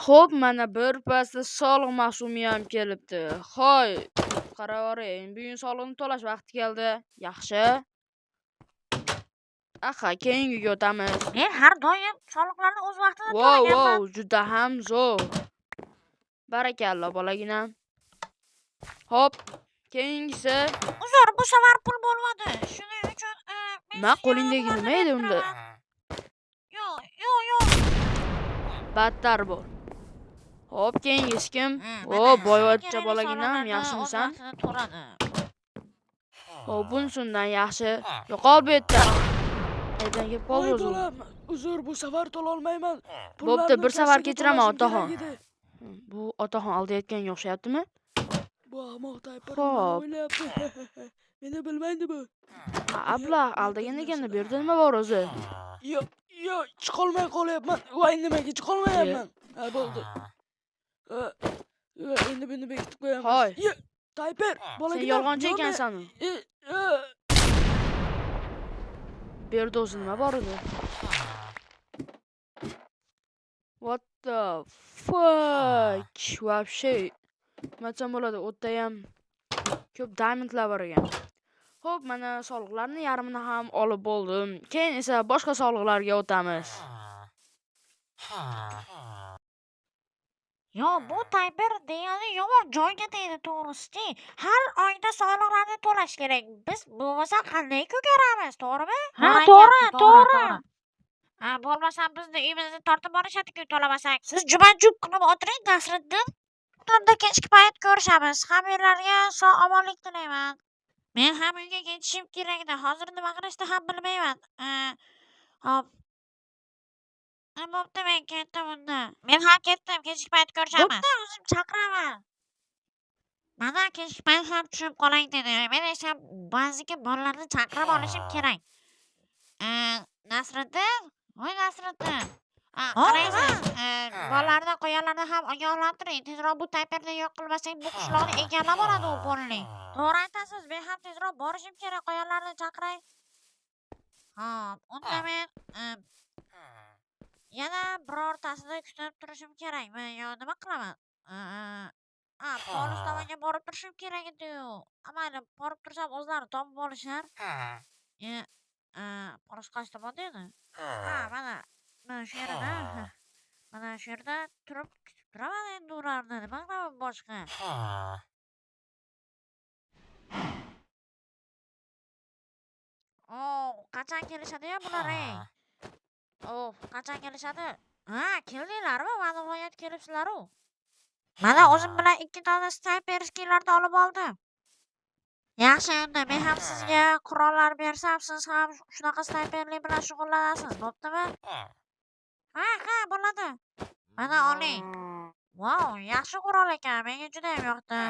Xo'p, mana bir pasda soliq mavsumi ham kelibdi. Hoy, qaravering, bugun soliqni to'lash vaqti keldi. Yaxshi. Aha, keyingiga o'tamiz. Men har doim soliqlarni o'z vaqtida Wow, to'laganman. juda ham zo'r. Barakalla, bolaginam. Xo'p, keyingisi. Uzr, bu safar pul bo'lmadi. Shuning uchun Nima qo'lingdagi nima edi unda? Yo'q. Battar bo'l. Xo'p, keyingisi kim? Mana boyvachcha kerakli bolaginam, soliqlarni yaxshimisan? o'z vaqtida to'ladi. Xo'p, bunisidan yaxshi. Yo'qol bu yerda. Qayerdan kelib qoldi o'zi? Uzr, bu safar to'la olmayman. Bo'pti, bir safar kechiraman, otaxon. Bu otaxon aldayotganga o'xshayaptimi? Bu ahmoq taypir Xo'p. nima o'ylayapti? Meni bilmaydi bu. Ablah, aldagan ekanda bu yerda nima bor o'zi? Yo'q, chiqolmay qolyapman. Voy, nimaga chiqolmayapman? Ha, bo'ldi. Endi buni bekitib qo'yamiz. Hoy. Taypir, Sen yolg'onchi ekansan. Bu yerda o'zi nima bor edi? What the fuck? Вообще. Nima bo'ladi? O'tda ham ko'p diamondlar bor ekan. Xo'p, mana soliqlarni yarmini ham olib bo'ldim. Keyin esa boshqa soliqlarga o'tamiz. Bu Tayber deyarli yomon joyga tegdi, to'g'risi. Har oyda soliqlarni to'lash kerak. Biz bo'lmasa qanday ko'karamiz, to'g'rimi? Ha, to'g'ri. Bo'lmasa bizni uyimizga tortib borishadi-ku to'lamasak. Siz juman-jum qilib o'tiring, Nasriddin. Tunda kechki payt ko'rishamiz. Hammalarga sog'-omonlik tilayman. Men ham uyga ketishim kerak edi. Hozir nima qilishni ham bilmayman. Hop. Bo'pti, men ketdim unda. Men ham ketdim, kechki payt ko'rishamiz. Bo'pti, o'zim chaqiraman. Mana kechki payt ham tushib qoling dedi. Men esa ba'ziga bolalarni chaqirib olishim kerak. Nasriddin? Voy Nasriddin. Qaraysiz, bolalarni, qo'yonlarni ham ogohlantiring. Tezroq bu Tayperni yo'q qilmasang, bu qishloqni egallab oladi u polni. To'g'ri aytasiz, men ham tezroq borishim kerak, qo'yonlarni chaqiray. Hop, unda men yana birortasini kutib turishim kerakmi yo nima qilaman? Polis tomonga borib turishim kerak edi-yu. Mayli, borib tursam o'zlari topib olishar. Polis qaysi tomonda edi? Mana shu yerda. Mana shu yerda turib kutib turaman endi ularni. Nima qilaman boshqa? Qachon kelishadi-ya bular, ey? Qachon kelishadi? Keldinglarmi? Mana nihoyat kelibsizlar-ku. Mana o'zim bilan 2 dona snayperskilarni olib oldim. Yaxshi, endi men ham sizga qurollar bersam, siz ham shunaqa snayperlik bilan shug'ullanasiz, bo'ptimi? Ha, bo'ladi. Mana oling. Wow, yaxshi qurol ekan, menga juda ham yoqdi.